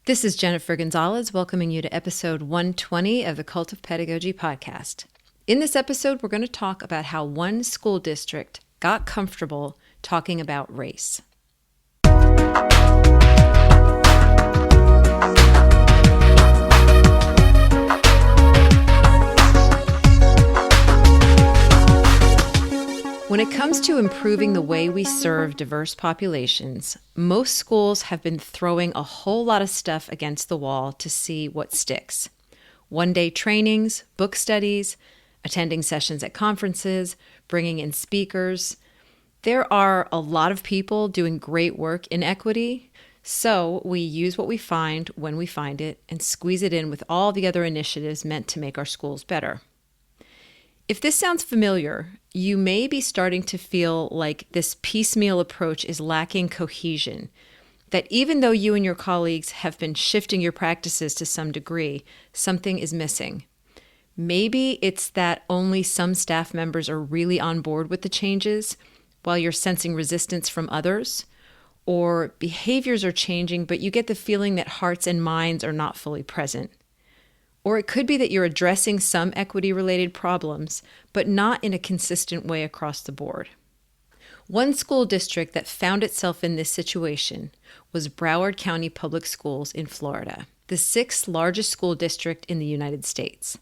This is Jennifer Gonzalez welcoming you to episode 120 of the Cult of Pedagogy podcast. In this episode, we're going to talk about how one school district got comfortable talking about race. When it comes to improving the way we serve diverse populations, most schools have been throwing a whole lot of stuff against the wall to see what sticks. One-day trainings, book studies, attending sessions at conferences, bringing in speakers. There are a lot of people doing great work in equity, so we use what we find when we find it and squeeze it in with all the other initiatives meant to make our schools better. If this sounds familiar, you may be starting to feel like this piecemeal approach is lacking cohesion, that even though you and your colleagues have been shifting your practices to some degree, something is missing. Maybe it's that only some staff members are really on board with the changes, while you're sensing resistance from others, or behaviors are changing, but you get the feeling that hearts and minds are not fully present. Or it could be that you're addressing some equity-related problems, but not in a consistent way across the board. One school district that found itself in this situation was Broward County Public Schools in Florida, the sixth largest school district in the United States.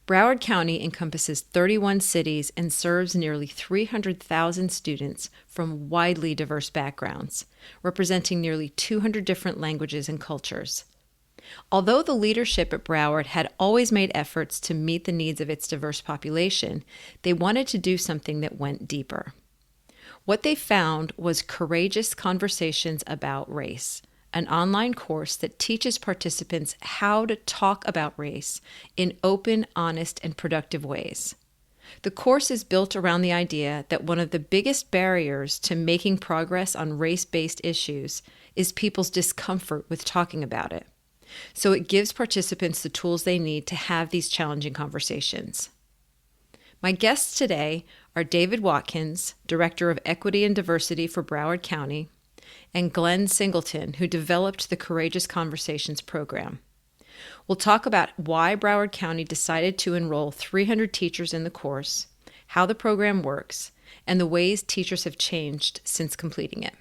Broward County encompasses 31 cities and serves nearly 300,000 students from widely diverse backgrounds, representing nearly 200 different languages and cultures. Although the leadership at Broward had always made efforts to meet the needs of its diverse population, they wanted to do something that went deeper. What they found was Courageous Conversations About Race, an online course that teaches participants how to talk about race in open, honest, and productive ways. The course is built around the idea that one of the biggest barriers to making progress on race-based issues is people's discomfort with talking about it. So it gives participants the tools they need to have these challenging conversations. My guests today are David Watkins, Director of Equity and Diversity for Broward County, and Glenn Singleton, who developed the Courageous Conversations program. We'll talk about why Broward County decided to enroll 300 teachers in the course, how the program works, and the ways teachers have changed since completing it.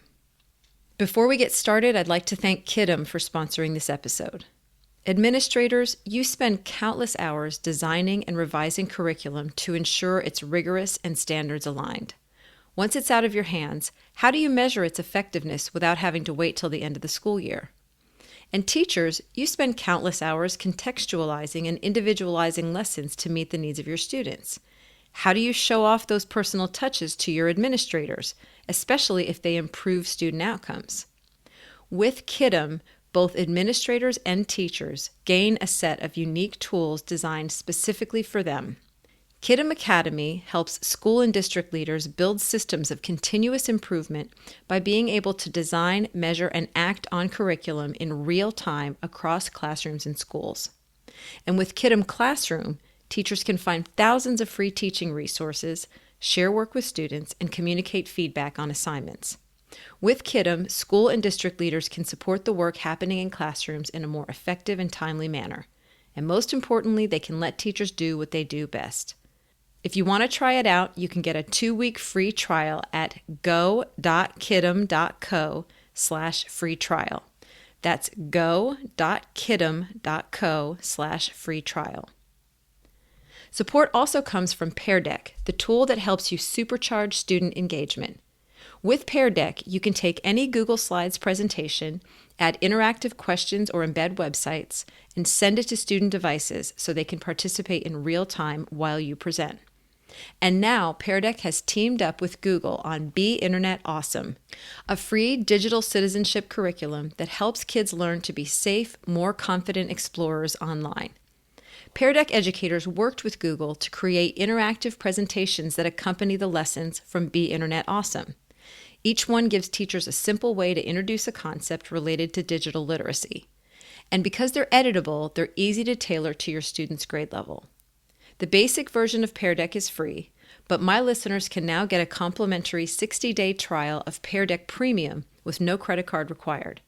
Before we get started, I'd like to thank Kidem for sponsoring this episode. Administrators, you spend countless hours designing and revising curriculum to ensure it's rigorous and standards aligned. Once it's out of your hands, how do you measure its effectiveness without having to wait till the end of the school year? And teachers, you spend countless hours contextualizing and individualizing lessons to meet the needs of your students. How do you show off those personal touches to your administrators, especially if they improve student outcomes? With Kidem, both administrators and teachers gain a set of unique tools designed specifically for them. Kidem Academy helps school and district leaders build systems of continuous improvement by being able to design, measure, and act on curriculum in real time across classrooms and schools. And with Kidem Classroom, teachers can find thousands of free teaching resources, share work with students, and communicate feedback on assignments. With Kidem, school and district leaders can support the work happening in classrooms in a more effective and timely manner. And most importantly, they can let teachers do what they do best. If you want to try it out, you can get a 2-week free trial at go.kidem.co/free trial. That's go.kidem.co/free trial. Support also comes from Pear Deck, the tool that helps you supercharge student engagement. With Pear Deck, you can take any Google Slides presentation, add interactive questions or embed websites, and send it to student devices so they can participate in real time while you present. And now, Pear Deck has teamed up with Google on Be Internet Awesome, a free digital citizenship curriculum that helps kids learn to be safe, more confident explorers online. Pear Deck educators worked with Google to create interactive presentations that accompany the lessons from Be Internet Awesome. Each one gives teachers a simple way to introduce a concept related to digital literacy. And because they're editable, they're easy to tailor to your student's grade level. The basic version of Pear Deck is free, but my listeners can now get a complimentary 60-day trial of Pear Deck Premium with no credit card required.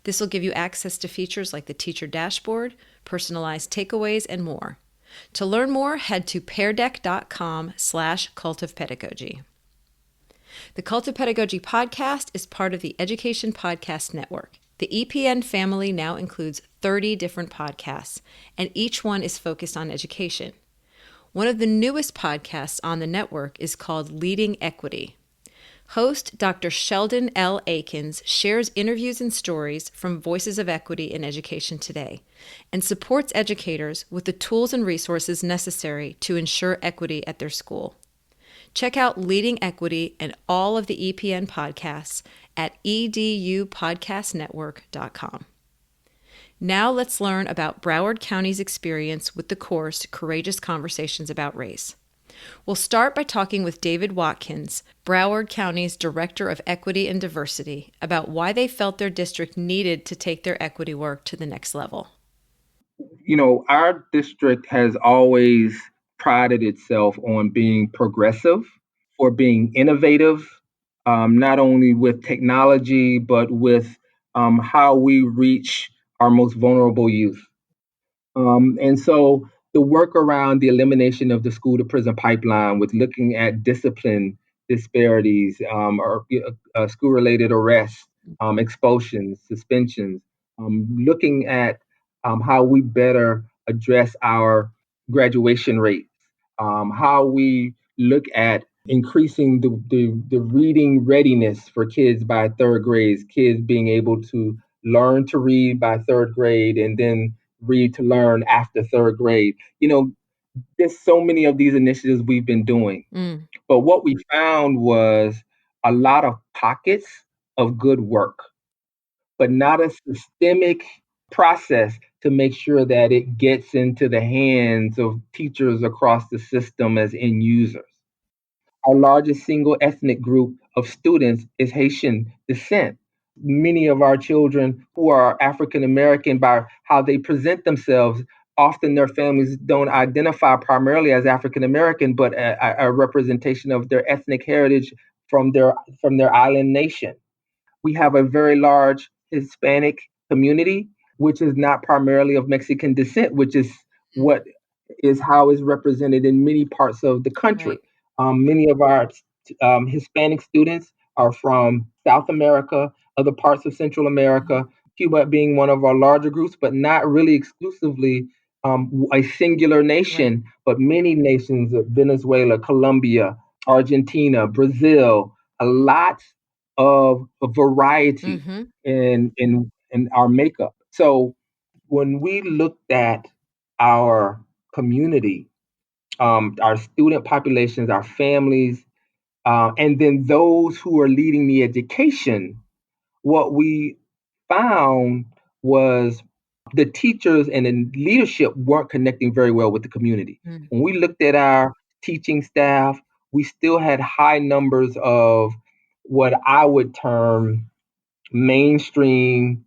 This will give you access to features like the teacher dashboard, personalized takeaways, and more. To learn more, head to peardeck.com/cult of pedagogy. The Cult of Pedagogy podcast is part of the Education Podcast Network. The EPN family now includes 30 different podcasts, and each one is focused on education. One of the newest podcasts on the network is called Leading Equity. Host Dr. Sheldon L. Akins shares interviews and stories from Voices of Equity in Education today and supports educators with the tools and resources necessary to ensure equity at their school. Check out Leading Equity and all of the EPN podcasts at edupodcastnetwork.com. Now let's learn about Broward County's experience with the course Courageous Conversations About Race. We'll start by talking with David Watkins, Broward County's Director of Equity and Diversity, about why they felt their district needed to take their equity work to the next level. Our district has always prided itself on being progressive, for being innovative, not only with technology, but with how we reach our most vulnerable youth. And so the work around the elimination of the school to prison pipeline with looking at discipline disparities, or school related arrests, expulsions, suspensions, looking at how we better address our graduation rates, how we look at increasing the reading readiness for kids by third grade, kids being able to learn to read by third grade and then read to learn after third grade. There's so many of these initiatives we've been doing. But what we found was a lot of pockets of good work, but not a systemic process to make sure that it gets into the hands of teachers across the system as end users. Our largest single ethnic group of students is Haitian descent. Many of our children who are African American, by how they present themselves, often their families don't identify primarily as African American, but a representation of their ethnic heritage from their island nation. We have a very large Hispanic community, which is not primarily of Mexican descent, which is what is how is represented in many parts of the country. Right. Many of our Hispanic students are from South America, other parts of Central America, Cuba being one of our larger groups, but not really exclusively a singular nation, Right. but many nations, Venezuela, Colombia, Argentina, Brazil, a lot of variety in our makeup. So when we looked at our community, our student populations, our families, and then those who are leading the education, what we found was the teachers and the leadership weren't connecting very well with the community. When we looked at our teaching staff, we still had high numbers of what I would term mainstream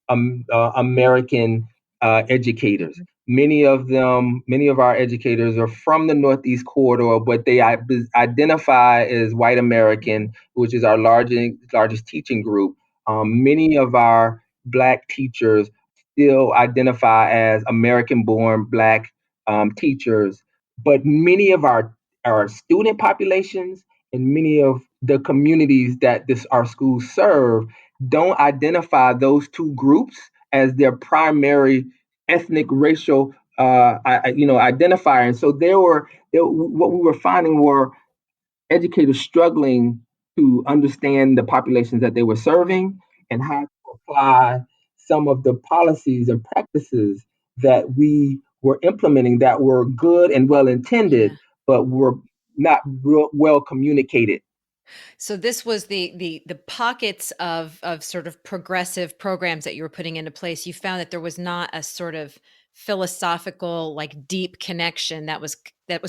American educators. Many of our educators are from the Northeast Corridor, but they identify as white American, which is our largest teaching group. Many of our Black teachers still identify as American-born Black teachers, but many of our student populations and many of the communities that our schools serve don't identify those 2 groups as their primary ethnic racial identifier. And so what we were finding were educators struggling to understand the populations that they were serving and how to apply some of the policies and practices that we were implementing that were good and well intended, but were not real well communicated. So this was the pockets of sort of progressive programs that you were putting into place. You found that there was not a sort of philosophical, like deep connection that was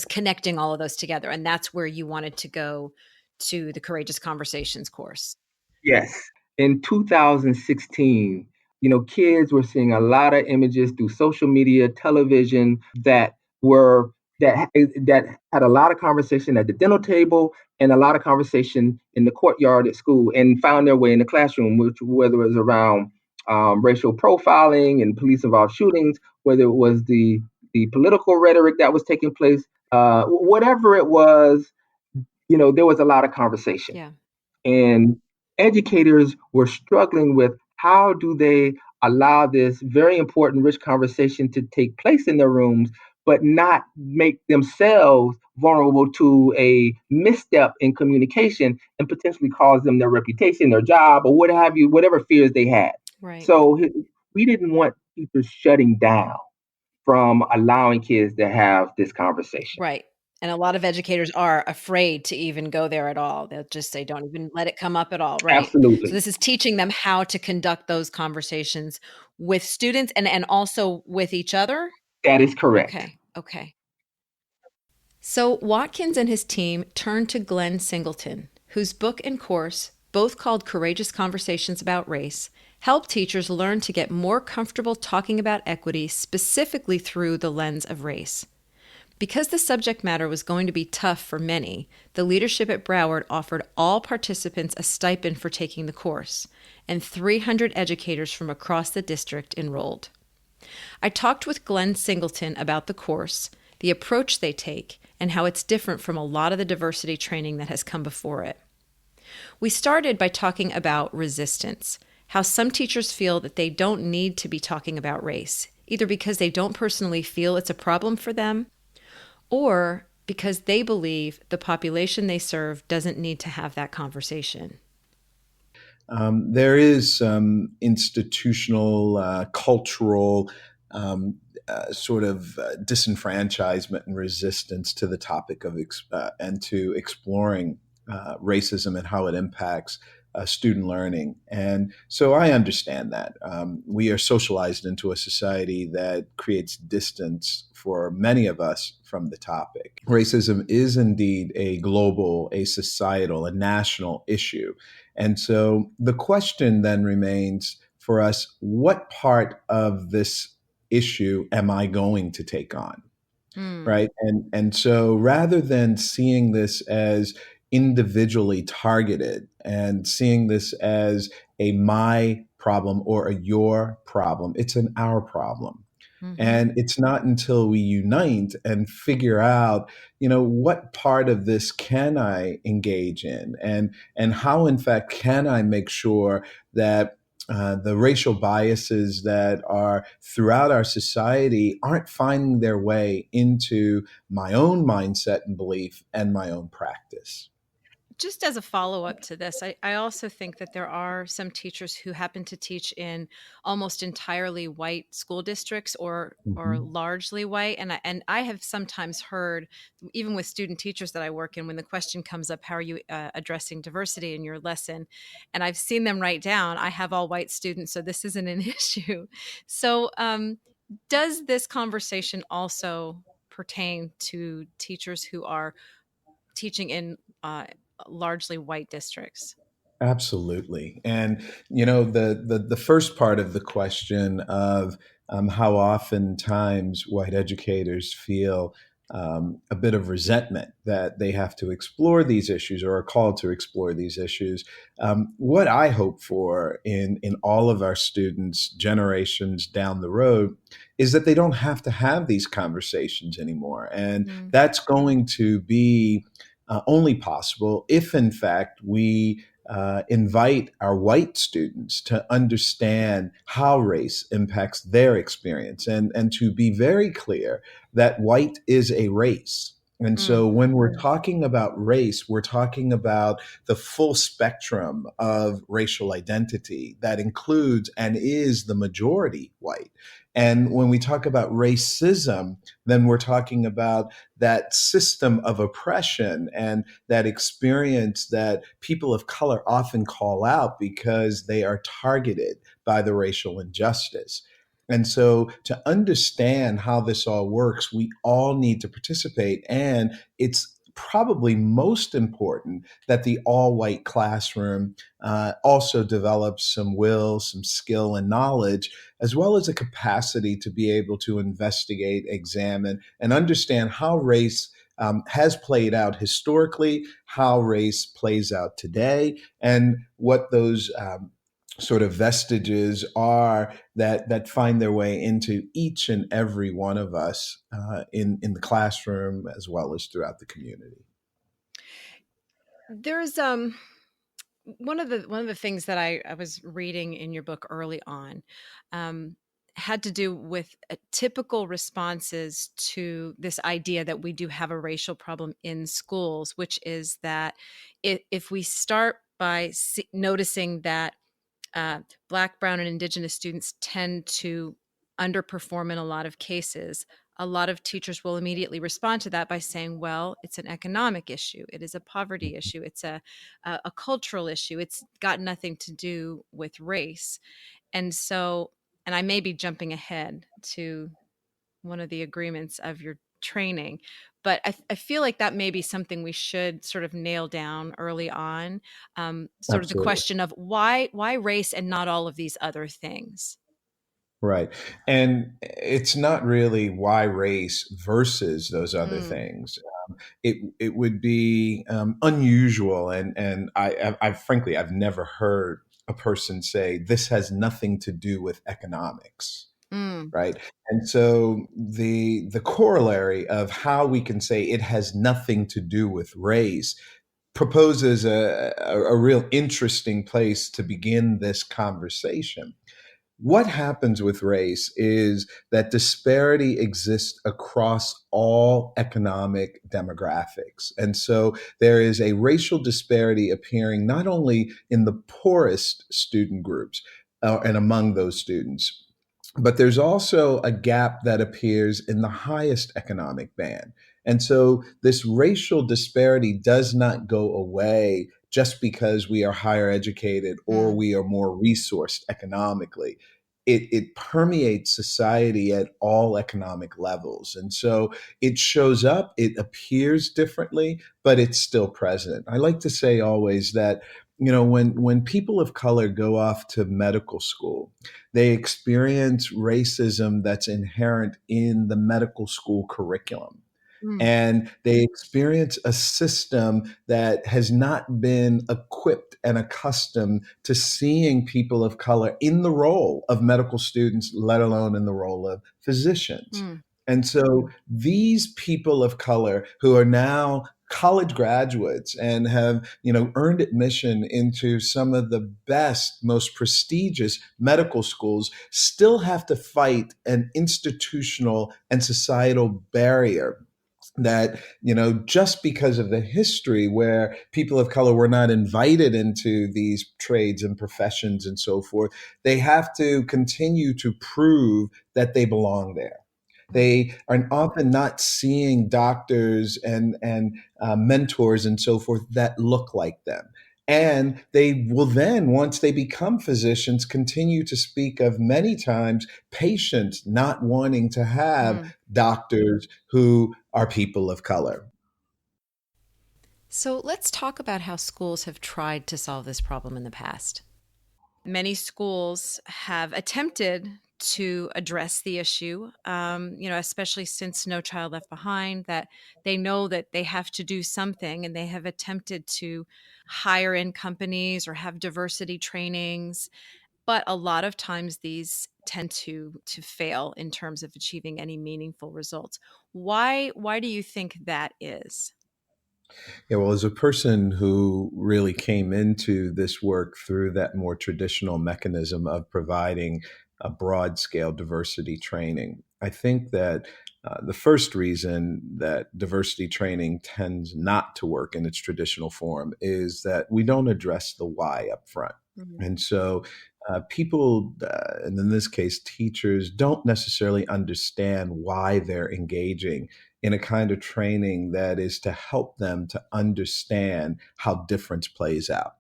connecting all of those together, and that's where you wanted to go to the Courageous Conversations course. Yes. In 2016, kids were seeing a lot of images through social media, television that had a lot of conversation at the dinner table and a lot of conversation in the courtyard at school and found their way in the classroom, whether it was around racial profiling and police involved shootings, whether it was the political rhetoric that was taking place, whatever it was, there was a lot of conversation. Yeah. And educators were struggling with how do they allow this very important, rich conversation to take place in their rooms, but not make themselves vulnerable to a misstep in communication and potentially cause them their reputation, their job, or what have you, whatever fears they had. Right. So we didn't want teachers shutting down from allowing kids to have this conversation. Right. And a lot of educators are afraid to even go there at all. They'll just say, don't even let it come up at all. Right. So Absolutely. this is teaching them how to conduct those conversations with students and also with each other. That is correct. Okay. Okay. So Watkins and his team turned to Glenn Singleton, whose book and course, both called Courageous Conversations About Race, help teachers learn to get more comfortable talking about equity specifically through the lens of race. Because the subject matter was going to be tough for many, the leadership at Broward offered all participants a stipend for taking the course, and 300 educators from across the district enrolled. I talked with Glenn Singleton about the course, the approach they take, and how it's different from a lot of the diversity training that has come before it. We started by talking about resistance, how some teachers feel that they don't need to be talking about race, either because they don't personally feel it's a problem for them, or because they believe the population they serve doesn't need to have that conversation. There is some institutional, cultural sort of disenfranchisement and resistance to the topic of and to exploring racism and how it impacts student learning. And so I understand that. We are socialized into a society that creates distance for many of us from the topic. Racism is indeed a global, a societal, a national issue. And so the question then remains for us, what part of this issue am I going to take on? Right. And so rather than seeing this as individually targeted and seeing this as a my problem or a your problem, it's an our problem. Mm-hmm. And it's not until we unite and figure out, what part of this can I engage in, and how, in fact, can I make sure that the racial biases that are throughout our society aren't finding their way into my own mindset and belief and my own practice. Just as a follow-up to this, I also think that there are some teachers who happen to teach in almost entirely white school districts or Mm-hmm. largely white. And I have sometimes heard, even with student teachers that I work in, when the question comes up, how are you addressing diversity in your lesson? And I've seen them write down, I have all white students, so this isn't an issue. So does this conversation also pertain to teachers who are teaching in largely white districts? Absolutely. And the first part of the question of how oftentimes white educators feel a bit of resentment that they have to explore these issues or are called to explore these issues. What I hope for in all of our students generations down the road is that they don't have to have these conversations anymore. And that's going to be only possible if, in fact, we invite our white students to understand how race impacts their experience and to be very clear that white is a race. And so when we're talking about race, we're talking about the full spectrum of racial identity that includes and is the majority white. And when we talk about racism, then we're talking about that system of oppression and that experience that people of color often call out because they are targeted by the racial injustice. And so, to understand how this all works, we all need to participate. And it's probably most important that the all white classroom also develops some will, some skill, and knowledge, as well as a capacity to be able to investigate, examine, and understand how race has played out historically, how race plays out today, and what those sort of vestiges are that find their way into each and every one of us in the classroom as well as throughout the community. There's one of the things that I was reading in your book early on had to do with typical responses to this idea that we do have a racial problem in schools, which is that if we start by noticing that Black, Brown, and Indigenous students tend to underperform in a lot of cases, a lot of teachers will immediately respond to that by saying, well, it's an economic issue. It is a poverty issue. It's a cultural issue. It's got nothing to do with race. And so, and I may be jumping ahead to one of the agreements of your training, but I feel like that may be something we should sort of nail down early on. Sort of the Absolutely. question of why race and not all of these other things. Right. And it's not really why race versus those other Mm, things. It would be unusual, and I frankly I've never heard a person say this has nothing to do with economics, mm, right? And so the corollary of how we can say it has nothing to do with race proposes a real interesting place to begin this conversation. What happens with race is that disparity exists across all economic demographics. And so there is a racial disparity appearing not only in the poorest student groups and among those students, but there's also a gap that appears in the highest economic band. And so this racial disparity does not go away just because we are higher educated or mm, we are more resourced economically. It permeates society at all economic levels. And so it shows up, it appears differently, but it's still present. I like to say always that, when people of color go off to medical school, they experience racism that's inherent in the medical school curriculum. mm, And they experience a system that has not been equipped and accustomed to seeing people of color in the role of medical students, let alone in the role of physicians. mm, And so these people of color who are now college graduates and have earned admission into some of the best, most prestigious medical schools still have to fight an institutional and societal barrier that just because of the history where people of color were not invited into these trades and professions and so forth, they have to continue to prove that they belong there. mm, They are often not seeing doctors and mentors and so forth that look like them. And they will then, once they become physicians, continue to speak of many times patients not wanting to have mm. doctors who are people of color. So let's talk about how schools have tried to solve this problem in the past. Many schools have attempted to address the issue, especially since No Child Left Behind, that they know that they have to do something, and they have attempted to hire in companies or have diversity trainings. But a lot of times these tend to fail in terms of achieving any meaningful results. Why do you think that is? Yeah, well, as a person who really came into this work through that more traditional mechanism of providing a broad scale diversity training, I think that the first reason that diversity training tends not to work in its traditional form is that we don't address the why up front. Mhm. And so people, and in this case, teachers, don't necessarily understand why they're engaging in a kind of training that is to help them to understand how difference plays out,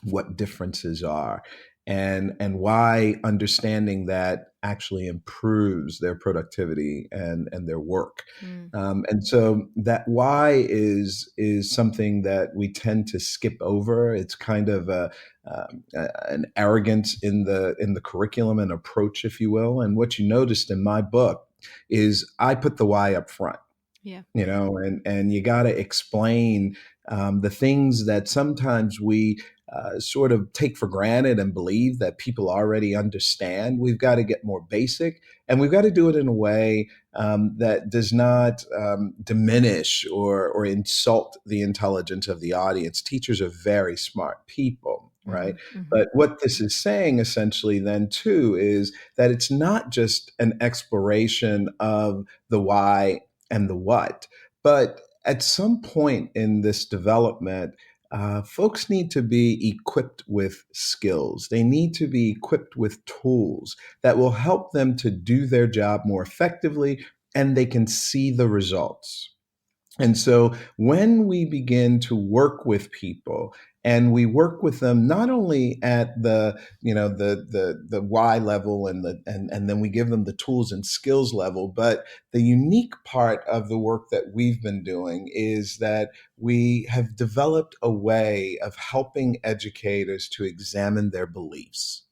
what differences are, and why understanding that actually improves their productivity and their work. Mm, And so that why is something that we tend to skip over. It's kind of an arrogance in the curriculum and approach, if you will. And what you noticed in my book is I put the why up front, yeah. and you got to explain the things that sometimes we sort of take for granted and believe that people already understand. We've got to get more basic, and we've got to do it in a way that does not diminish or insult the intelligence of the audience. Teachers are very smart people, right? Mm-hmm. But what this is saying essentially then too is that it's not just an exploration of the why and the what, but at some point in this development, folks need to be equipped with skills. They need to be equipped with tools that will help them to do their job more effectively, and they can see the results. And so when we begin to work with people and we work with them not only at the the why level and then we give them the tools and skills level, but the unique part of the work that we've been doing is that we have developed a way of helping educators to examine their beliefs.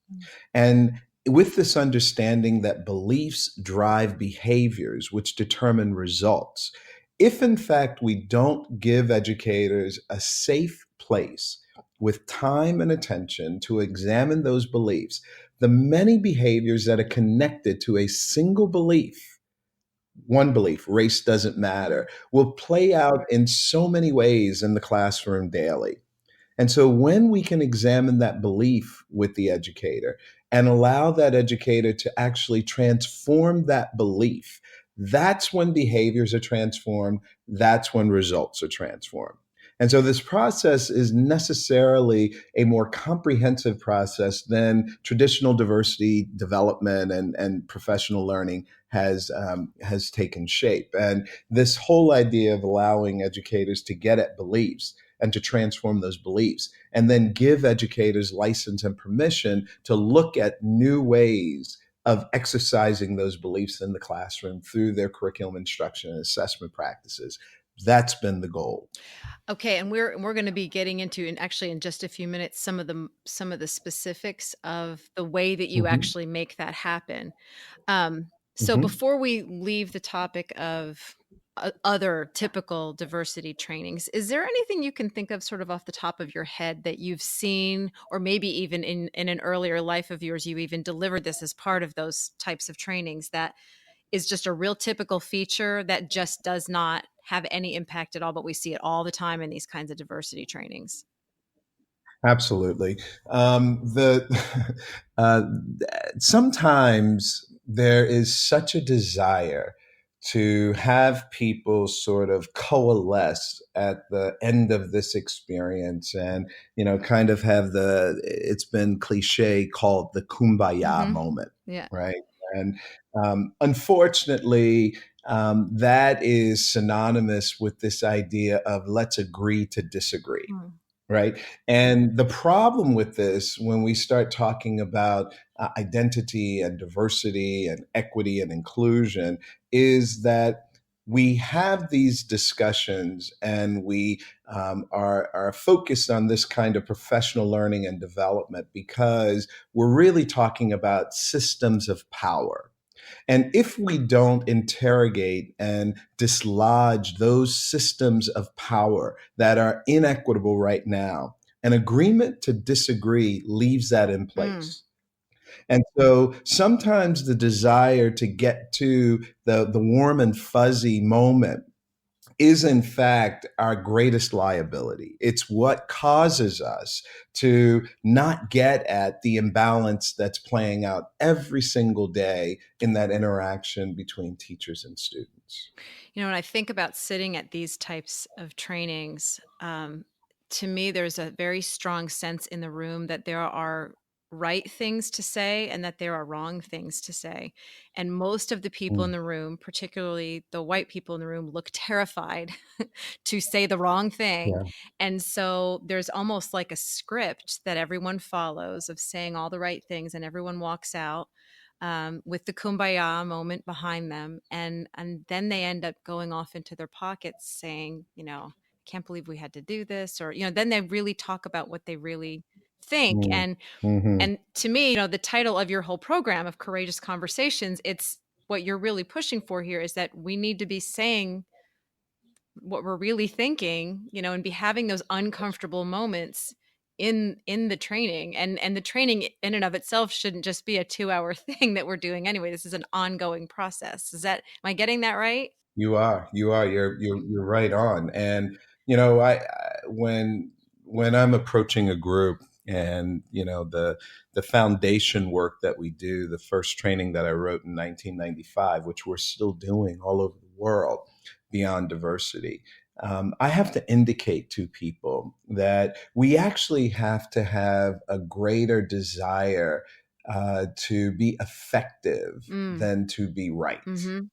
And with this understanding that beliefs drive behaviors which determine results, if in fact we don't give educators a safe place with time and attention to examine those beliefs, the many behaviors that are connected to a single belief, one belief, race doesn't matter, will play out in so many ways in the classroom daily. And so when we can examine that belief with the educator and allow that educator to actually transform that belief, that's when behaviors are transformed. That's when results are transformed. And so this process is necessarily a more comprehensive process than traditional diversity development and professional learning has taken shape. And this whole idea of allowing educators to get at beliefs and to transform those beliefs, and then give educators license and permission to look at new ways of exercising those beliefs in the classroom through their curriculum instruction and assessment practices. That's been the goal. Okay, and we're going to be getting into, and actually in just a few minutes, some of the specifics of the way that you Mm-hmm. actually make that happen. So Mm-hmm. before we leave the topic of other typical diversity trainings, is there anything you can think of sort of off the top of your head that you've seen, or maybe even in an earlier life of yours, you even delivered this as part of those types of trainings, that is just a real typical feature that just does not have any impact at all, but we see it all the time in these kinds of diversity trainings? Absolutely. The uh, Sometimes there is such a desire to have people sort of coalesce at the end of this experience, and kind of have it's been cliche called the kumbaya Mm-hmm. moment, Yeah. right? And unfortunately, that is synonymous with this idea of let's agree to disagree, Hmm. right? And the problem with this, when we start talking about identity and diversity and equity and inclusion, is that we have these discussions and we are focused on this kind of professional learning and development because we're really talking about systems of power. And if we don't interrogate and dislodge those systems of power that are inequitable right now, an agreement to disagree leaves that in Mm. place. And so sometimes the desire to get to the warm and fuzzy moment is in fact our greatest liability. It's what causes us to not get at the imbalance that's playing out every single day in that interaction between teachers and students. When I think about sitting at these types of trainings, to me, there's a very strong sense in the room that there are right things to say and that there are wrong things to say. And most of the people in Mm, the room, particularly the white people in the room, look terrified to say the wrong thing. yeah. And so there's almost like a script that everyone follows of saying all the right things, and everyone walks out with the kumbaya moment behind them, and then they end up going off into their pockets saying, can't believe we had to do this, or then they really talk about what they really think. Mm, and mhm. and to me, the title of your whole program of Courageous Conversations, it's what you're really pushing for here is that we need to be saying what we're really thinking, and be having those uncomfortable moments in the training, and the training in and of itself shouldn't just be a 2-hour thing that we're doing anyway. This is an ongoing process. Am I getting that right? You're right on. And when I'm approaching a group, and the foundation work that we do, the first training that I wrote in 1995, which we're still doing all over the world, Beyond Diversity. I have to indicate to people that we actually have to have a greater desire to be effective than to be right. Mm-hmm.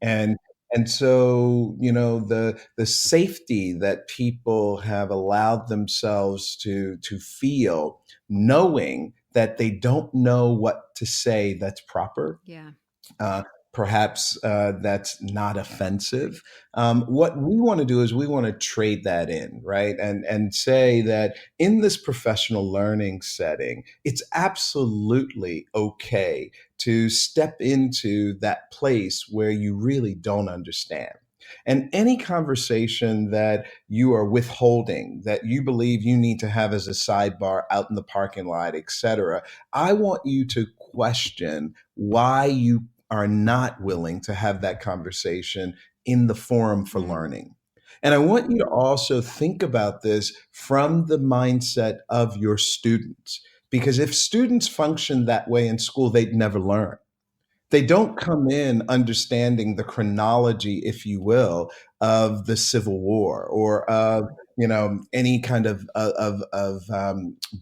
and and so the safety that people have allowed themselves to feel, knowing that they don't know what to say that's proper, Yeah. uh, perhaps that's not offensive. What we want to do is we want to trade that in, right? And say that in this professional learning setting, it's absolutely okay to step into that place where you really don't understand. And any conversation that you are withholding, that you believe you need to have as a sidebar out in the parking lot, etc., I want you to question why you are not willing to have that conversation in the forum for learning. And I want you to also think about this from the mindset of your students. Because if students function that way in school, they'd never learn. They don't come in understanding the chronology, if you will, of the Civil War, or of any kind of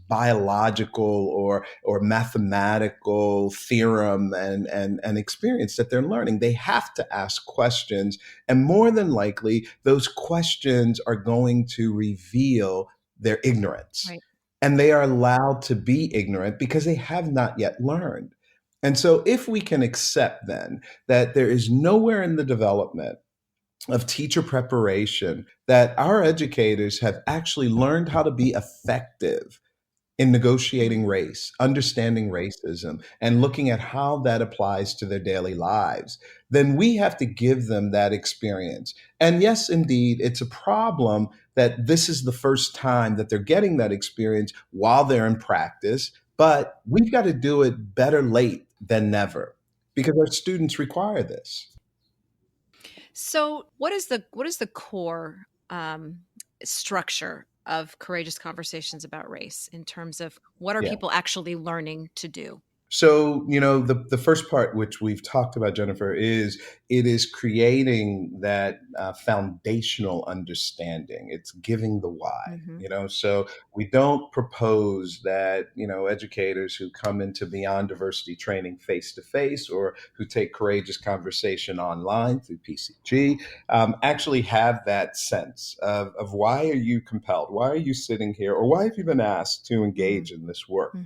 biological or mathematical theorem and experience that they're learning. They have to ask questions, and more than likely, those questions are going to reveal their ignorance. Right. And they are allowed to be ignorant because they have not yet learned. And so, if we can accept then that there is nowhere in the development of teacher preparation that our educators have actually learned how to be effective in negotiating race, understanding racism, and looking at how that applies to their daily lives, then we have to give them that experience. And yes, indeed, it's a problem that this is the first time that they're getting that experience while they're in practice, but we've got to do it better late than never because our students require this. So, what is the core structure of courageous conversations about race in terms of what are Yeah. people actually learning to do? So, the first part, which we've talked about, Jennifer, is it is creating that foundational understanding. It's giving the why, so we don't propose that, educators who come into Beyond Diversity training face to face, or who take courageous conversation online through PCG, actually have that sense of why are you compelled? Why are you sitting here? Or why have you been asked to engage in this work?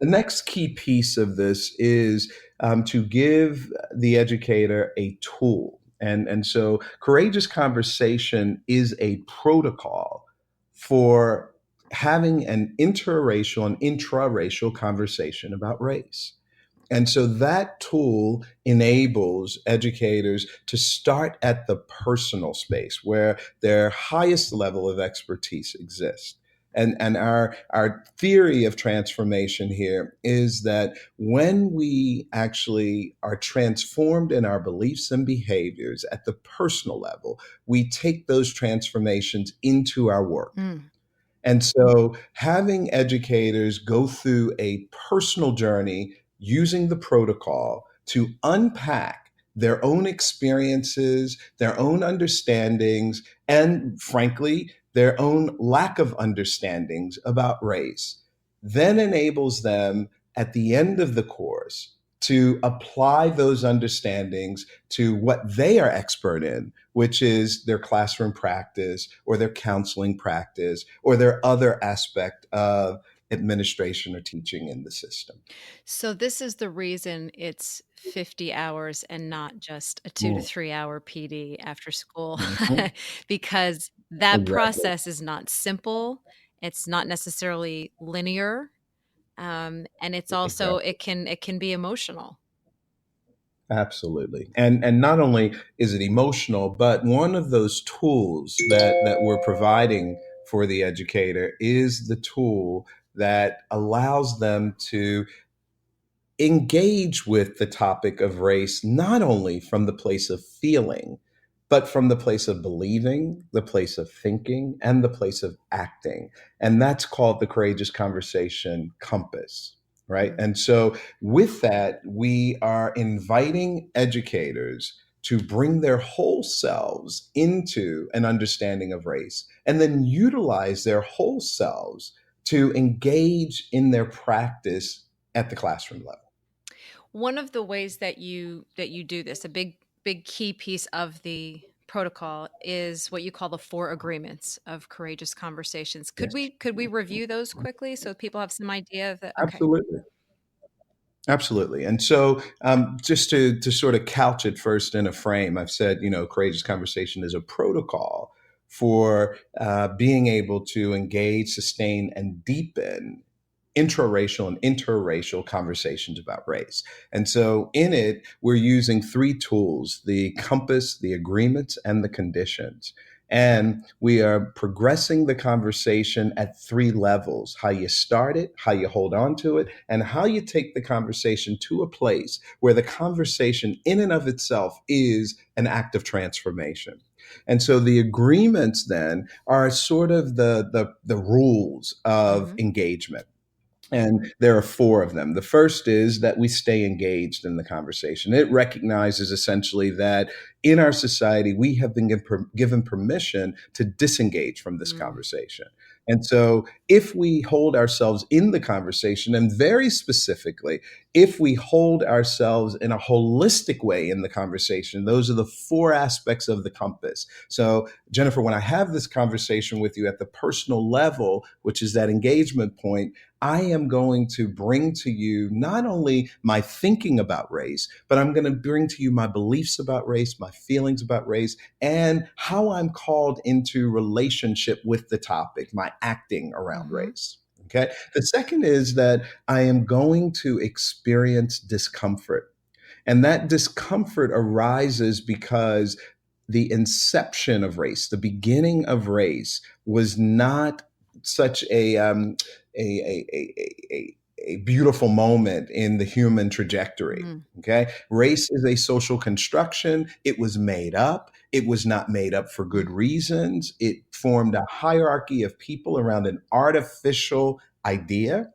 The next key piece of this is to give the educator a tool. And so courageous conversation is a protocol for having an interracial and intraracial conversation about race. And so that tool enables educators to start at the personal space where their highest level of expertise exists. And our theory of transformation here is that when we actually are transformed in our beliefs and behaviors at the personal level, we take those transformations into our work. And so having educators go through a personal journey using the protocol to unpack their own experiences, their own understandings, and frankly, their own lack of understandings about race, then enables them at the end of the course to apply those understandings to what they are expert in, which is their classroom practice or their counseling practice or their other aspect of administration or teaching in the system. So this is the reason it's 50 hours and not just a 2 to 3 hour PD after school, because that Exactly. process is not simple. It's not necessarily linear. And it's also, Exactly. it can be emotional. Absolutely. And not only is it emotional, but one of those tools that we're providing for the educator is the tool that allows them to engage with the topic of race, not only from the place of feeling, but from the place of believing, the place of thinking, and the place of acting. And that's called the Courageous Conversation Compass, right? And so with that, we are inviting educators to bring their whole selves into an understanding of race and then utilize their whole selves to engage in their practice at the classroom level. One of the ways that you do this, a big key piece of the protocol, is what you call the 4 agreements of courageous conversations. Could Yes. we review those quickly so people have some idea of that? Okay. Absolutely. Absolutely. And so just to sort of couch it first in a frame, I've said, courageous conversation is a protocol for being able to engage, sustain, and deepen intraracial and interracial conversations about race. And so in it, we're using 3 tools: the compass, the agreements, and the conditions. And we are progressing the conversation at 3 levels: how you start it, how you hold on to it, and how you take the conversation to a place where the conversation in and of itself is an act of transformation. And so the agreements then are sort of the rules of engagement. And there are 4 of them. The first is that we stay engaged in the conversation. It recognizes essentially that in our society, we have been given permission to disengage from this conversation. And so if we hold ourselves in the conversation, and very specifically, if we hold ourselves in a holistic way in the conversation, those are the 4 aspects of the compass. So, Jennifer, when I have this conversation with you at the personal level, which is that engagement point, I am going to bring to you not only my thinking about race, but I'm going to bring to you my beliefs about race, my feelings about race, and how I'm called into relationship with the topic, my acting around race. Okay. The second is that I am going to experience discomfort. And that discomfort arises because the inception of race, the beginning of race, was not such a beautiful moment in the human trajectory. Okay. Race is a social construction. It was made up. It was not made up for good reasons. It formed a hierarchy of people around an artificial idea.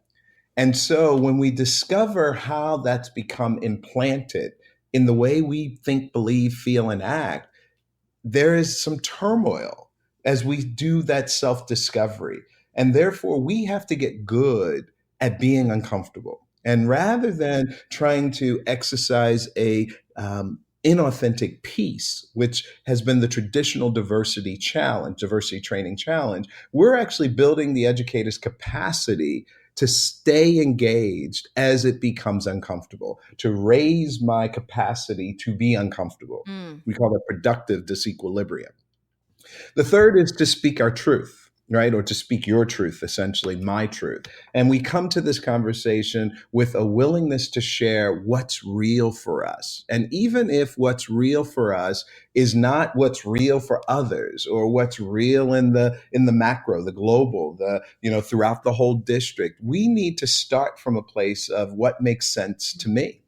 And so when we discover how that's become implanted in the way we think, believe, feel, and act, there is some turmoil as we do that self-discovery. And therefore, we have to get good at being uncomfortable. And rather than trying to exercise a inauthentic peace, which has been the traditional diversity training challenge, we're actually building the educator's capacity to stay engaged as it becomes uncomfortable, to raise my capacity to be uncomfortable. We call that productive disequilibrium. The third is to speak our truth, right? Or to speak your truth, essentially, my truth. And we come to this conversation with a willingness to share what's real for us. And even if what's real for us is not what's real for others, or what's real in the macro, the global, throughout the whole district, we need to start from a place of what makes sense to me.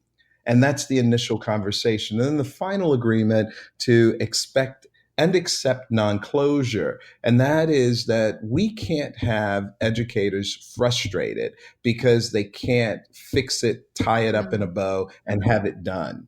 And that's the initial conversation. And then the final agreement to expect and accept non-closure. And that is that we can't have educators frustrated because they can't fix it, tie it up in a bow, and have it done.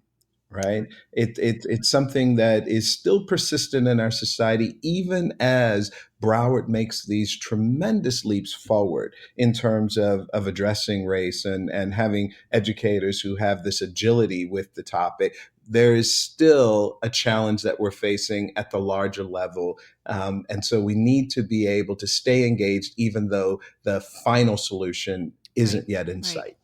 Right? It's something that is still persistent in our society, even as Broward makes these tremendous leaps forward in terms of addressing race and having educators who have this agility with the topic. There is still a challenge that we're facing at the larger level. And so we need to be able to stay engaged, even though the final solution isn't yet in sight.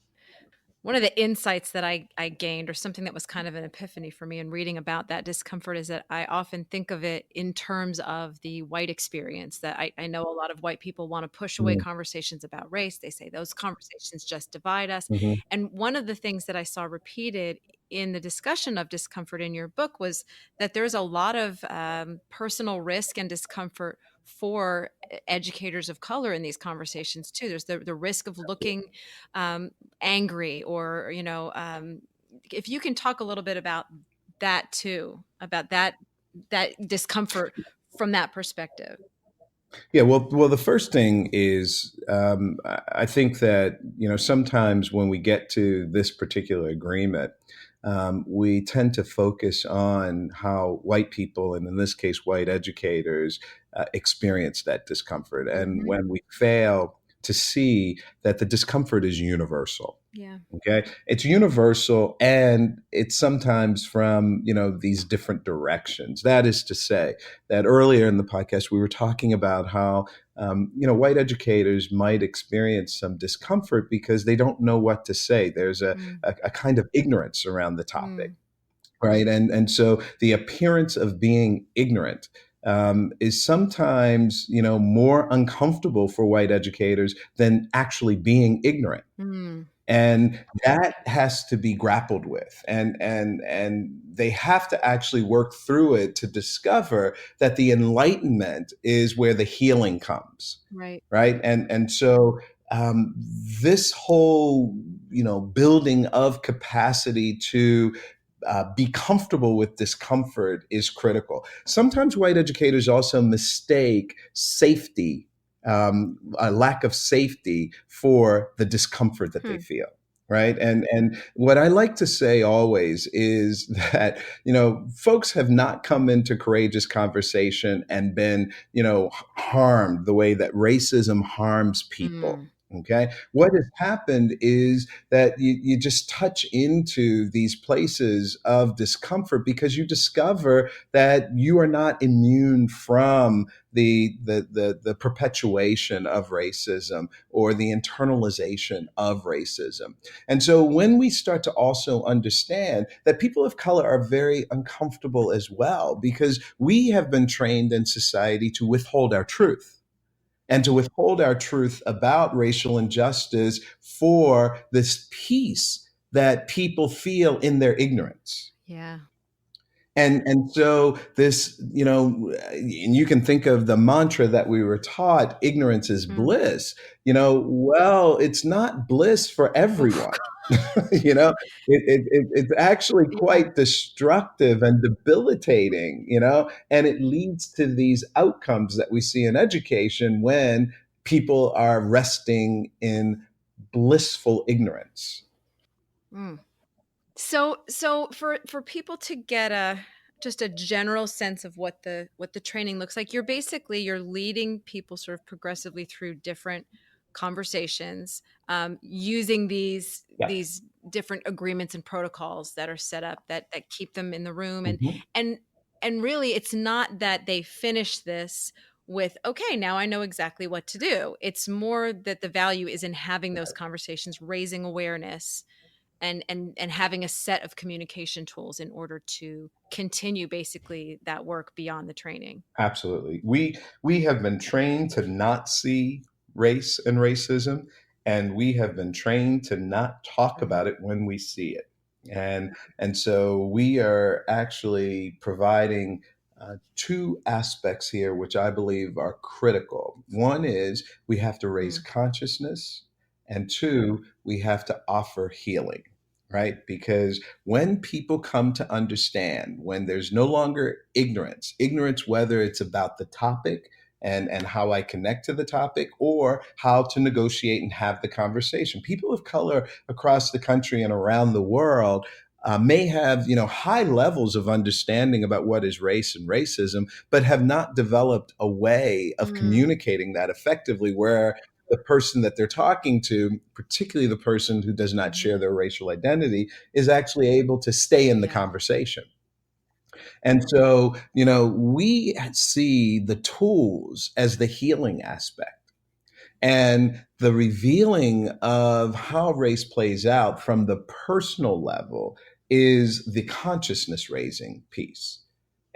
One of the insights that I gained, or something that was kind of an epiphany for me in reading about that discomfort, is that I often think of it in terms of the white experience, that I know a lot of white people want to push away conversations about race. They say those conversations just divide us. And one of the things that I saw repeated in the discussion of discomfort in your book was that there's a lot of personal risk and discomfort for educators of color in these conversations too. There's the risk of looking angry, or if you can talk a little bit about that too, about that discomfort from that perspective. Yeah, well, the first thing is I think that sometimes when we get to this particular agreement, we tend to focus on how white people, and in this case, white educators, experience that discomfort, and when we fail to see that the discomfort is universal. Yeah. Okay, it's universal, and it's sometimes from these different directions. That is to say, that earlier in the podcast we were talking about how white educators might experience some discomfort because they don't know what to say. There's a kind of ignorance around the topic, right? And so the appearance of being ignorant is sometimes more uncomfortable for white educators than actually being ignorant. And that has to be grappled with, and they have to actually work through it to discover that the enlightenment is where the healing comes, right? And so this whole building of capacity to be comfortable with discomfort is critical. Sometimes white educators also mistake safety, a lack of safety, for the discomfort that they feel. Right. And what I like to say always is that, folks have not come into courageous conversation and been, harmed the way that racism harms people. Okay. What has happened is that you just touch into these places of discomfort because you discover that you are not immune from the perpetuation of racism or the internalization of racism. And so when we start to also understand that people of color are very uncomfortable as well, because we have been trained in society to withhold our truth. And to withhold our truth about racial injustice for this peace that people feel in their ignorance. Yeah. And so this, and you can think of the mantra that we were taught, ignorance is bliss. Well, it's not bliss for everyone. It's actually quite destructive and debilitating, and it leads to these outcomes that we see in education when people are resting in blissful ignorance. So for people to get just a general sense of what the training looks like, you're leading people sort of progressively through different conversations, using these different agreements and protocols that are set up that keep them in the room, and really it's not that they finish this with, okay, now I know exactly what to do. It's more that the value is in having those conversations, raising awareness, and having a set of communication tools in order to continue basically that work beyond the training. Absolutely. We have been trained to not see race and racism, and we have been trained to not talk about it when we see it. And so we are actually providing two aspects here, which I believe are critical. One is we have to raise consciousness, and two, we have to offer healing. Right? Because when people come to understand, when there's no longer ignorance, whether it's about the topic and how I connect to the topic, or how to negotiate and have the conversation, people of color across the country and around the world may have high levels of understanding about what is race and racism, but have not developed a way of communicating that effectively, where the person that they're talking to, particularly the person who does not share their racial identity, is actually able to stay in the conversation. And so, we see the tools as the healing aspect. And the revealing of how race plays out from the personal level is the consciousness raising piece.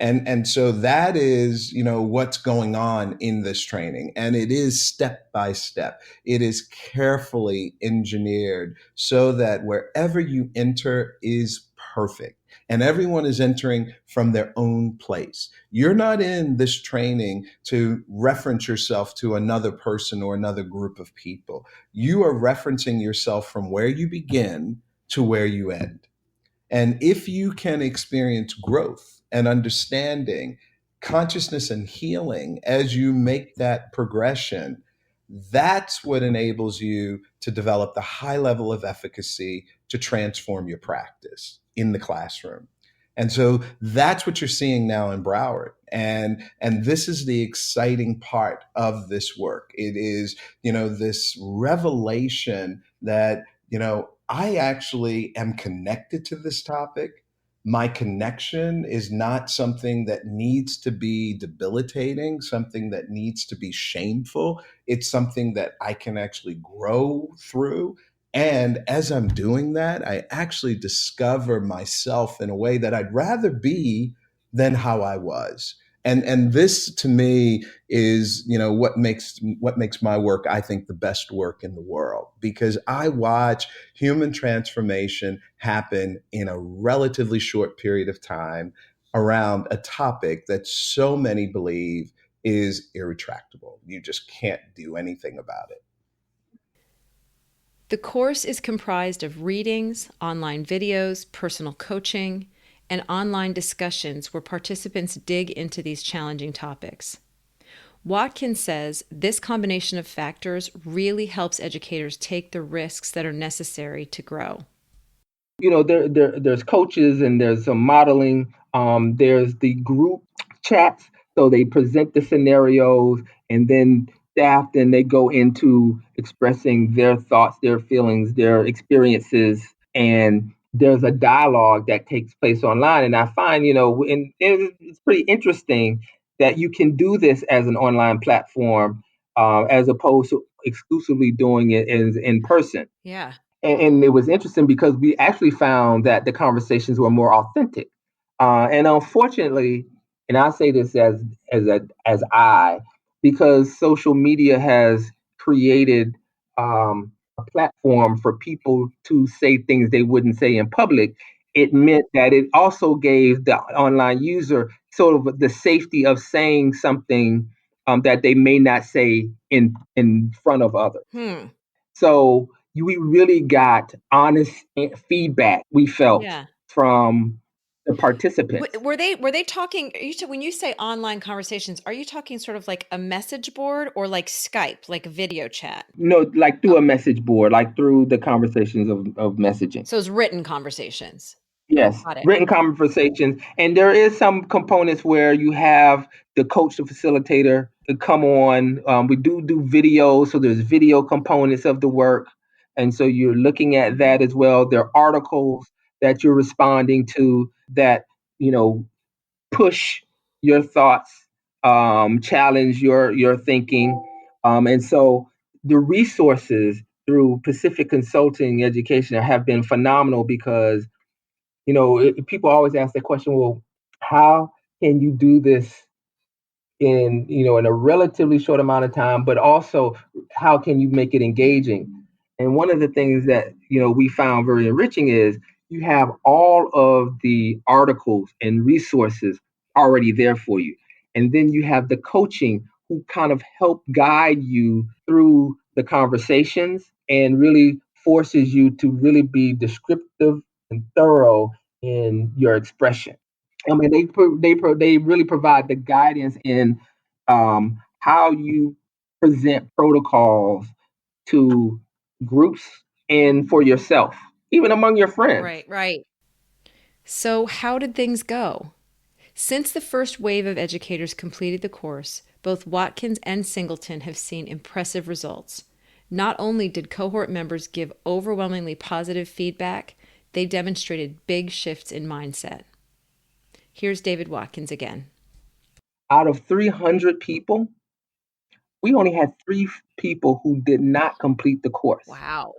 And so that is, what's going on in this training. And it is step by step. It is carefully engineered so that wherever you enter is perfect. And everyone is entering from their own place. You're not in this training to reference yourself to another person or another group of people. You are referencing yourself from where you begin to where you end. And if you can experience growth and understanding, consciousness and healing as you make that progression, that's what enables you to develop the high level of efficacy to transform your practice in the classroom. And so that's what you're seeing now in Broward. And this is the exciting part of this work. It is, this revelation that, I actually am connected to this topic. My connection is not something that needs to be debilitating, something that needs to be shameful. It's something that I can actually grow through. And as I'm doing that, I actually discover myself in a way that I'd rather be than how I was. And this to me is, what makes my work, I think, the best work in the world, because I watch human transformation happen in a relatively short period of time around a topic that so many believe is irretractable. You just can't do anything about it. The course is comprised of readings, online videos, personal coaching, and online discussions where participants dig into these challenging topics. Watkins says this combination of factors really helps educators take the risks that are necessary to grow. There's coaches and there's some modeling. There's the group chats, so they present the scenarios, and then staff then they go into expressing their thoughts, their feelings, their experiences, and there's a dialogue that takes place online. And I find, and it's pretty interesting that you can do this as an online platform, as opposed to exclusively doing it in person. Yeah. And it was interesting because we actually found that the conversations were more authentic. And unfortunately, and I say this as I, because social media has created a platform for people to say things they wouldn't say in public. It meant that it also gave the online user sort of the safety of saying something that they may not say in front of others. So we really got honest feedback, we felt, Yeah. from the participants. Were they talking, when you say online conversations, are you talking sort of like a message board or like Skype, like video chat? No, like through a message board, like through the conversations of messaging. So it's written conversations. Yes, Got it. written conversations. And there is some components where you have the coach, the facilitator, to come on. We do videos, so there's video components of the work. And so you're looking at that as well. There are articles that you're responding to that, push your thoughts, challenge your thinking. And so the resources through Pacific Consulting Education have been phenomenal because people always ask the question, well, how can you do this in a relatively short amount of time, but also how can you make it engaging? And one of the things that we found very enriching is you have all of the articles and resources already there for you. And then you have the coaching who kind of help guide you through the conversations and really forces you to really be descriptive and thorough in your expression. I mean, they really provide the guidance in how you present protocols to groups and for yourself, even among your friends. Right. So how did things go? Since the first wave of educators completed the course, both Watkins and Singleton have seen impressive results. Not only did cohort members give overwhelmingly positive feedback, they demonstrated big shifts in mindset. Here's David Watkins again. Out of 300 people, we only had 3 people who did not complete the course. Wow.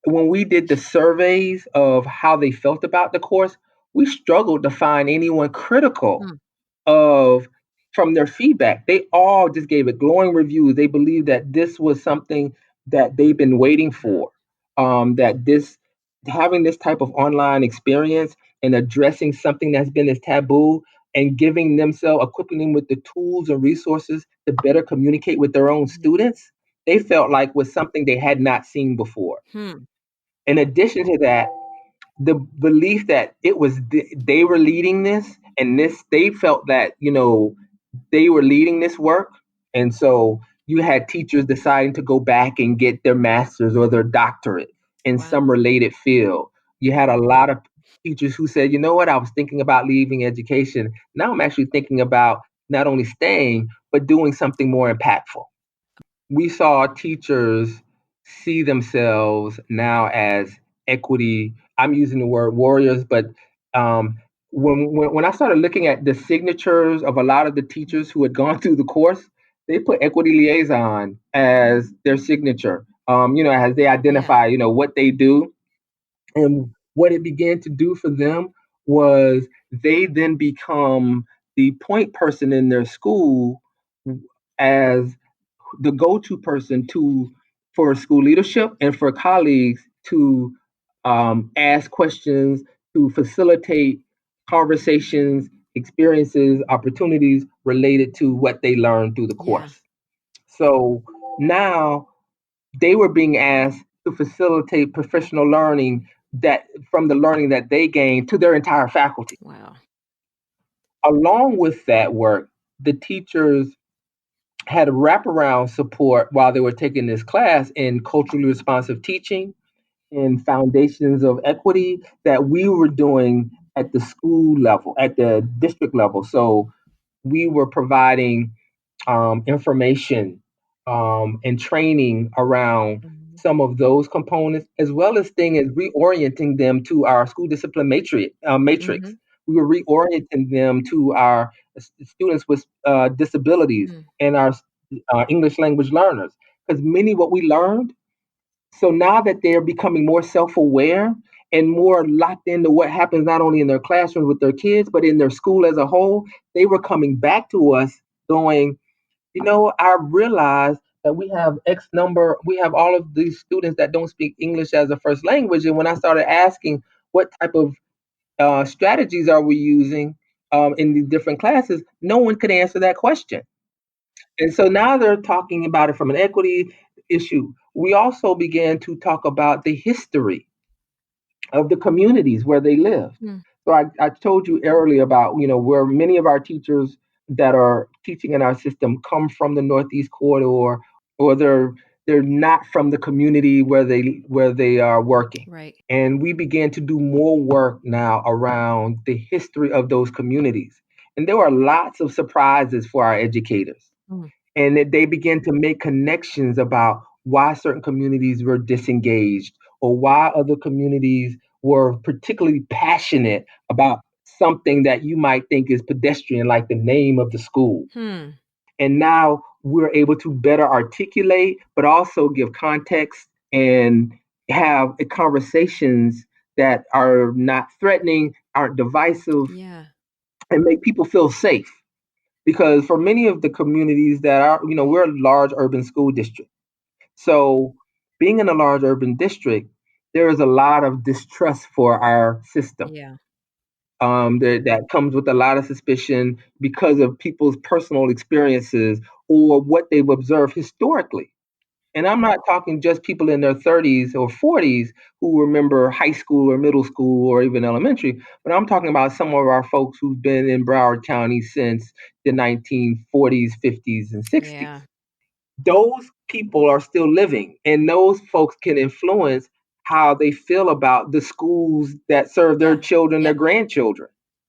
When we did the surveys of how they felt about the course, we struggled to find anyone critical of from their feedback. They all just gave it glowing reviews. They believed that this was something that they've been waiting for. That this having this type of online experience and addressing something that's been as taboo and giving themselves, equipping them with the tools and resources to better communicate with their own students, they felt like was something they had not seen before. Hmm. In addition to that, the belief that it was they were leading this, and this they felt that they were leading this work, and so you had teachers deciding to go back and get their master's or their doctorate in Wow. some related field. You had a lot of teachers who said, you know what, I was thinking about leaving education. Now I'm actually thinking about not only staying, but doing something more impactful. We saw teachers see themselves now as equity. I'm using the word warriors, but um, when I started looking at the signatures of a lot of the teachers who had gone through the course, they put equity liaison as their signature. As they identify, what they do, and what it began to do for them was they then become the point person in their school as the go-to person to for school leadership and for colleagues to ask questions, to facilitate conversations, experiences, opportunities related to what they learned through the Yeah. course. So now they were being asked to facilitate professional learning that from the learning that they gained to their entire faculty. Wow. Along with that work, the teachers had wraparound support while they were taking this class in culturally responsive teaching and foundations of equity that we were doing at the school level, at the district level. So we were providing information and training around Mhm. some of those components, as well as thing as reorienting them to our school discipline matrix. Mhm. We were reorienting them to our students with disabilities Mhm. and our English language learners, because many what we learned. So now that they're becoming more self-aware and more locked into what happens not only in their classrooms with their kids, but in their school as a whole, they were coming back to us going, I realize that we have X number, we have all of these students that don't speak English as a first language. And when I started asking what type of strategies are we using in the different classes, no one could answer that question. And so now they're talking about it from an equity issue. We also began to talk about the history of the communities where they live. Mhm. So I told you earlier about, where many of our teachers that are teaching in our system come from the Northeast corridor, or they're not from the community where they are working. Right. And we began to do more work now around the history of those communities. And there were lots of surprises for our educators, Mhm. and that they begin to make connections about why certain communities were disengaged or why other communities were particularly passionate about something that you might think is pedestrian, like the name of the school. Hmm. And now we're able to better articulate, but also give context and have conversations that are not threatening, aren't divisive, Yeah. and make people feel safe. Because for many of the communities that are, we're a large urban school district. So being in a large urban district, there is a lot of distrust for our system. Yeah. That comes with a lot of suspicion because of people's personal experiences or what they've observed historically. And I'm not talking just people in their 30s or 40s who remember high school or middle school or even elementary, but I'm talking about some of our folks who've been in Broward County since the 1940s, 50s, and 60s. Yeah. Those people are still living, and those folks can influence how they feel about the schools that serve their Yeah. children, their Yep. grandchildren.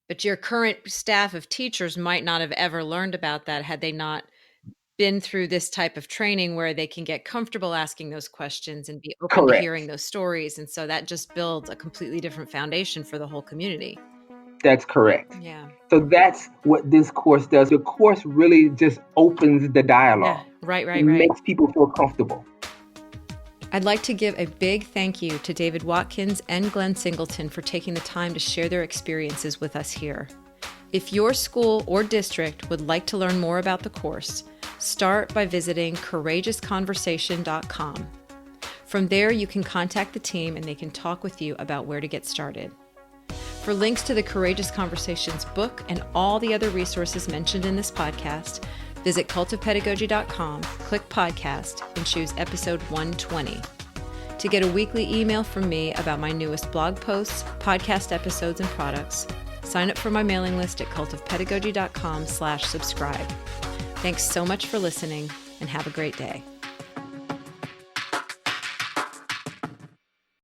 But your current staff of teachers might not have ever learned about that had they not been through this type of training where they can get comfortable asking those questions and be open to Correct. hearing those stories. And so that just builds a completely different foundation for the whole community. That's correct. Yeah. So that's what this course does. The course really just opens the Yeah. dialogue. Right, It right, right. makes people feel comfortable. I'd like to give a big thank you to David Watkins and Glenn Singleton for taking the time to share their experiences with us here. If your school or district would like to learn more about the course, start by visiting courageousconversation.com. From there, you can contact the team and they can talk with you about where to get started. For links to the Courageous Conversations book and all the other resources mentioned in this podcast, visit cultofpedagogy.com, click podcast, and choose episode 120. To get a weekly email from me about my newest blog posts, podcast episodes, and products, sign up for my mailing list at cultofpedagogy.com/subscribe. Thanks so much for listening, and have a great day.